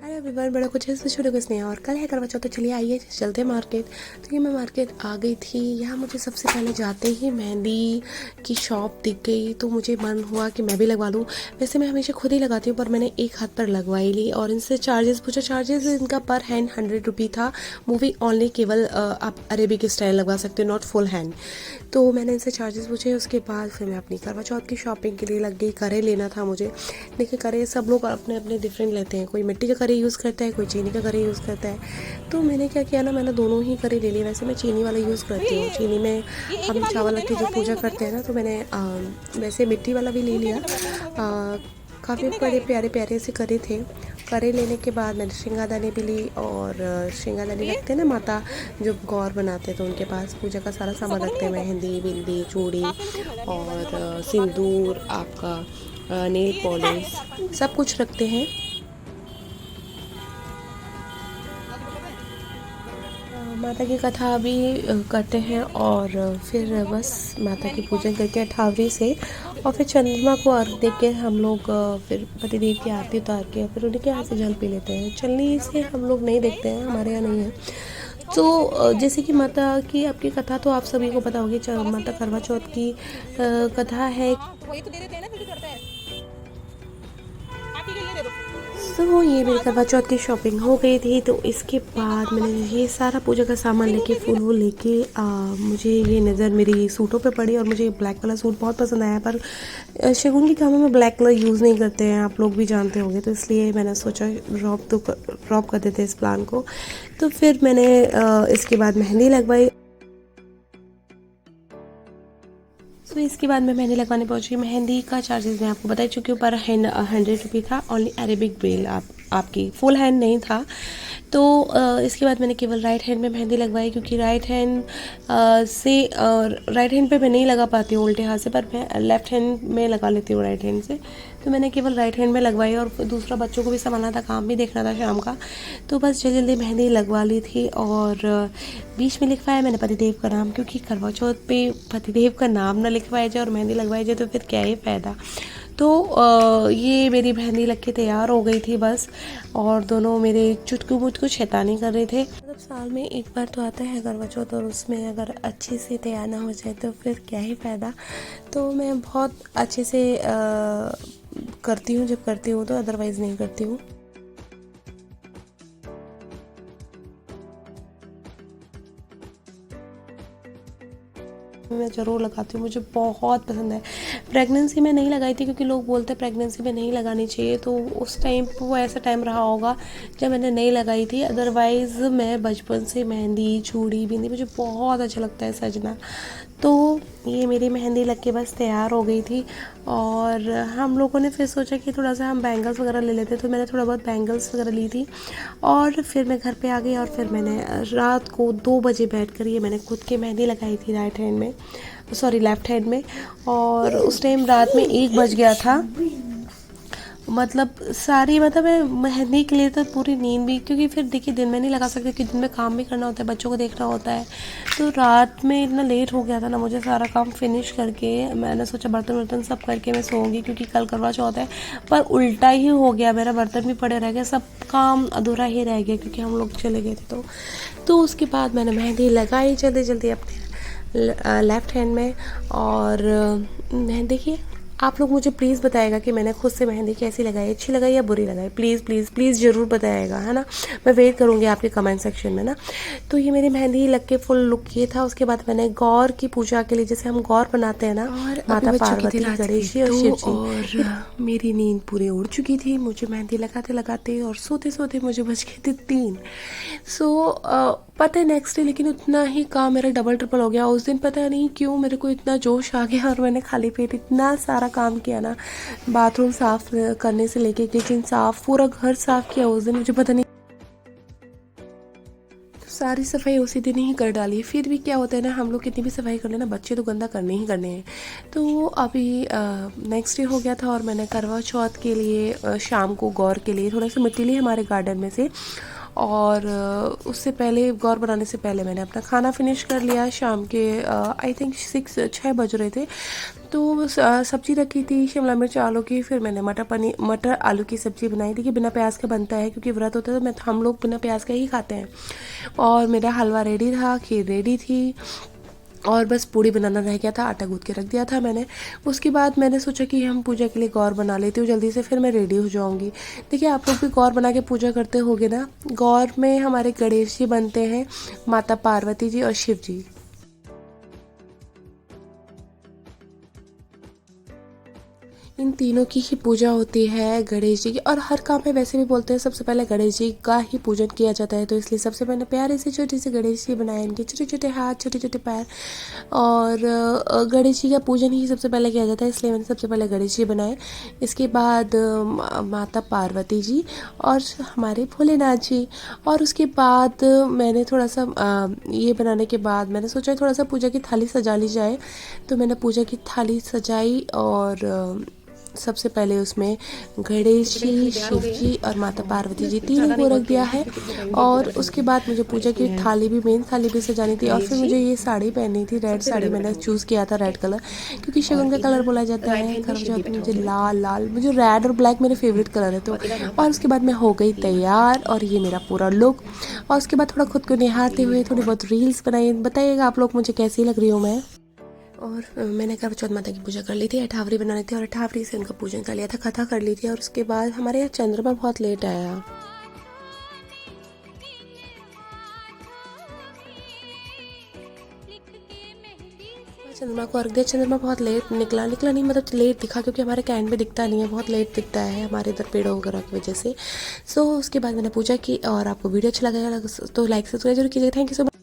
Hi everyone, बड़ा कुछ ऐसे शुरू कुछ नहीं है और कल है करवा चौथ। तो चलिए आइए चलते हैं मार्केट। तो ये मैं मार्केट आ गई थी। यहाँ मुझे सबसे पहले जाते ही मेहंदी की शॉप दिख गई, तो मुझे मन हुआ कि मैं भी लगवा लूँ। वैसे मैं हमेशा खुद ही लगाती हूँ, पर मैंने एक हाथ पर लगवाई ली और इनसे चार्जेस पूछा। चार्जेस इनका पर हैंड 100 रुपी था। मूवी ओनली, केवल आप अरेबिक स्टाइल लगवा सकते हो, नॉट फुल हैंड। तो मैंने इनसे चार्जेस पूछे। उसके बाद फिर मैं अपनी करवा चौथ की शॉपिंग के लिए लग गई। करे लेना था मुझे। देखिए, करे सब लोग अपने अपने डिफरेंट लेते हैं। कोई मिट्टी का करे यूज़ करता है, कोई चीनी का करे यूज़ करता है। तो मैंने क्या किया ना, मैंने दोनों ही करे ले लिए। वैसे मैं चीनी वाला यूज़ करती हूँ। चीनी में हम चावल रख के जो पूजा करते हैं ना, तो मैंने वैसे मिट्टी वाला भी ले लिया। काफ़ी बड़े प्यारे प्यारे से करे थे। करे लेने के बाद मैंने श्रृंगारदानी भी ली। और श्रृंगारदानी रखते हैं ना माता जो गौर बनाते हैं, तो उनके पास पूजा का सारा सामान रखते हैं। मेहंदी, बिंदी, चूड़ी और सिंदूर, आपका नेल पॉलिश, सब कुछ रखते हैं। माता की कथा भी करते हैं और फिर बस माता की पूजन करके अठावरी से, और फिर चंद्रमा को अर्घ दे के हम लोग फिर पतिदेव की आरती उतार के फिर उनके हाथ से जल पी लेते हैं। चलनी से हम लोग नहीं देखते हैं, हमारे यहाँ नहीं है। तो जैसे कि माता की आपकी कथा तो आप सभी को पता होगी। माता करवा चौथ की कथा है। वही तो दे देते हैं ना, फिर भी करता है। आप ही के लिए दे दो। तो ये मेरी करवा चौथ की शॉपिंग हो गई थी। तो इसके बाद मैंने ये सारा पूजा का सामान लेके फूल वूल लेके मुझे ये नज़र मेरी सूटों पे पड़ी और मुझे ब्लैक कलर सूट बहुत पसंद आया। पर शगुन की कामों में ब्लैक कलर यूज़ नहीं करते हैं, आप लोग भी जानते होंगे। तो इसलिए मैंने सोचा ड्रॉप कर देते इस प्लान को। तो फिर मैंने इसके बाद मेहंदी लगवाई। तो इसके बाद मैं मेहंदी लगवाने पहुंची। मेहंदी का चार्जेस मैं आपको बता चुकी हूँ, पर हैंड 100 रुपी था। ओनली अरेबिक बेल आपकी फुल हैंड नहीं था। तो इसके बाद मैंने केवल राइट हैंड में मेहंदी लगवाई, क्योंकि राइट हैंड राइट हैंड पे मैं नहीं लगा पाती हूँ उल्टे हाथ से, पर मैं लेफ्ट हैंड में लगा लेती हूँ राइट हैंड से। तो मैंने केवल राइट हैंड में लगवाई और दूसरा बच्चों को भी संभालना था, काम भी देखना था शाम का। तो बस जल्दी जल्दी मेहंदी लगवा ली थी। और बीच में लिखवाया मैंने पतिदेव का नाम, क्योंकि करवा चौथ पे पतिदेव का नाम ना लिखवाया जाए और मेहंदी लगवाई जाए तो फिर क्या ही फ़ायदा। तो ये मेरी मेहंदी लग के तैयार हो गई थी बस। और दोनों मेरे चुटकू मुटकू शैतानी कर रहे थे। मतलब साल में एक बार तो आता है करवा चौथ, और उसमें अगर अच्छे से तैयार ना हो जाए तो फिर क्या ही फ़ायदा। तो मैं बहुत अच्छे से करती हूँ जब करती हूँ, तो अदरवाइज़ नहीं करती हूँ। मैं ज़रूर लगाती हूँ, मुझे बहुत पसंद है। प्रेगनेंसी में नहीं लगाई थी, क्योंकि लोग बोलते हैं प्रेगनेंसी में नहीं लगानी चाहिए। तो उस टाइम वो ऐसा टाइम रहा होगा जब मैंने नहीं लगाई थी। अदरवाइज़ मैं बचपन से मेहंदी, चूड़ी, बिंदी मुझे बहुत अच्छा लगता है सजना। तो ये मेरी मेहंदी लग के बस तैयार हो गई थी। और हम लोगों ने फिर सोचा कि थोड़ा सा हम बैंगल्स वगैरह ले लेते, तो मैंने थोड़ा बहुत बैंगल्स वगैरह ली थी। और फिर मैं घर पे आ गई और फिर मैंने रात को 2 बजे बैठ कर ये मैंने खुद की मेहंदी लगाई थी राइट हैंड में, सॉरी लेफ़्ट हैंड में। और उस टाइम रात में 1 बज गया था। मतलब मैं मेहंदी के लिए तो पूरी नींद भी, क्योंकि फिर देखिए दिन में नहीं लगा सकते, कि दिन में काम भी करना होता है, बच्चों को देखना होता है। तो रात में इतना लेट हो गया था ना, मुझे सारा काम फिनिश करके मैंने सोचा बर्तन वर्तन सब करके मैं सोऊंगी, क्योंकि कल करवा चौथ है। पर उल्टा ही हो गया, मेरा बर्तन भी पड़े रह गए, सब काम अधूरा ही रह गया, क्योंकि हम लोग चले गए थे। तो उसके बाद मैंने मेहंदी लगाई जल्दी जल्दी अपने लेफ़्ट हैंड में। और देखिए, आप लोग मुझे प्लीज़ बताएगा कि मैंने खुद से मेहंदी कैसी लगाई, अच्छी लगाई या बुरी लगाई। प्लीज़ प्लीज़ प्लीज़ ज़रूर बताएगा, है ना। मैं वेट करूँगी आपके कमेंट सेक्शन में ना। तो ये मेरी मेहंदी लग के फुल लुक ये था। उसके बाद मैंने गौर की पूजा के लिए, जैसे हम गौर बनाते हैं ना, माता पार्वती, गणेश जी और शिव जी। और मेरी नींद पूरी उड़ चुकी थी। मुझे मेहंदी लगाते लगाते और सोते सोते मुझे बज गए थे 3। पता है नेक्स्ट डे लेकिन उतना ही काम मेरा डबल ट्रिपल हो गया। उस दिन पता नहीं क्यों मेरे को इतना जोश आ गया और मैंने खाली पेट इतना सारा काम किया ना। बाथरूम साफ करने से लेके किचन साफ, पूरा घर साफ किया उस दिन। मुझे पता नहीं, सारी सफाई उसी दिन ही कर डाली। फिर भी क्या होता है ना, हम लोग कितनी भी सफाई कर लेना, बच्चे तो गंदा करने ही करने हैं। तो अभी नेक्स्ट डे हो गया था और मैंने करवा चौथ के लिए शाम को गौर के लिए थोड़ा सा मिट्टी ली हमारे गार्डन में से। और उससे पहले गौर बनाने से पहले मैंने अपना खाना फिनिश कर लिया। शाम के आई थिंक 6 बज रहे थे। तो सब्ज़ी रखी थी शिमला मिर्च आलू की। फिर मैंने मटर आलू की सब्ज़ी बनाई थी कि बिना प्याज का बनता है, क्योंकि व्रत होता है तो हम लोग बिना प्याज का ही खाते हैं। और मेरा हलवा रेडी था, खीर रेडी थी, और बस पूड़ी बनाना रह गया था। आटा गूँथ के रख दिया था मैंने। उसके बाद मैंने सोचा कि हम पूजा के लिए गौर बना लेती हूँ जल्दी से, फिर मैं रेडी हो जाऊँगी। देखिए आप लोग भी गौर बना के पूजा करते होगे ना। गौर में हमारे गणेश जी बनते हैं, माता पार्वती जी और शिव जी। इन तीनों की ही पूजा होती है, गणेश जी की। और हर काम में वैसे भी बोलते हैं सबसे पहले गणेश जी का ही पूजन किया जाता है, तो इसलिए सबसे पहले प्यारे से छोटे से गणेश जी बनाए, इनके छोटे छोटे हाथ, छोटे छोटे पैर। और गणेश जी का पूजन ही सबसे पहले किया जाता है, इसलिए मैंने सबसे पहले गणेश जी बनाए। इसके बाद माता पार्वती जी और हमारे भोलेनाथ जी। और उसके बाद मैंने थोड़ा सा ये बनाने के बाद मैंने सोचा थोड़ा सा पूजा की थाली सजा ली जाए, तो मैंने पूजा की थाली सजाई। और सबसे पहले उसमें गणेश जी, शिव जी और माता पार्वती जी तीनों को रख दिया है। और उसके बाद मुझे पूजा की थाली भी, मेन थाली भी सजानी थी। और फिर मुझे ये साड़ी पहननी थी, रेड साड़ी मैंने चूज़ किया था, रेड कलर, क्योंकि शगुन का कलर बोला जाता है। मुझे लाल मुझे रेड और ब्लैक मेरे फेवरेट कलर है। तो और उसके बाद मैं हो गई तैयार, और ये मेरा पूरा लुक। और उसके बाद थोड़ा खुद को निहारते हुए थोड़ी बहुत रील्स बनाई। बताइएगा आप लोग मुझे कैसी लग रही हूँ मैं। और मैंने करवचौथ माता की पूजा कर ली थी, अठावरी बनानी थी, और अठावरी से उनका पूजन कर लिया था, कथा कर ली थी। और उसके बाद हमारे यहाँ चंद्रमा बहुत लेट आया। चंद्रमा को अर्घ दिया। चंद्रमा बहुत लेट निकला नहीं, मतलब लेट दिखा, क्योंकि हमारे कैंड में दिखता नहीं है, बहुत लेट दिखता है हमारे इधर पेड़ों वगैरह की वजह से। सो उसके बाद मैंने पूजा की। और आपको वीडियो अच्छा लगा तो लाइक सब्सक्राइब जरूर कीजिए। Thank you so much.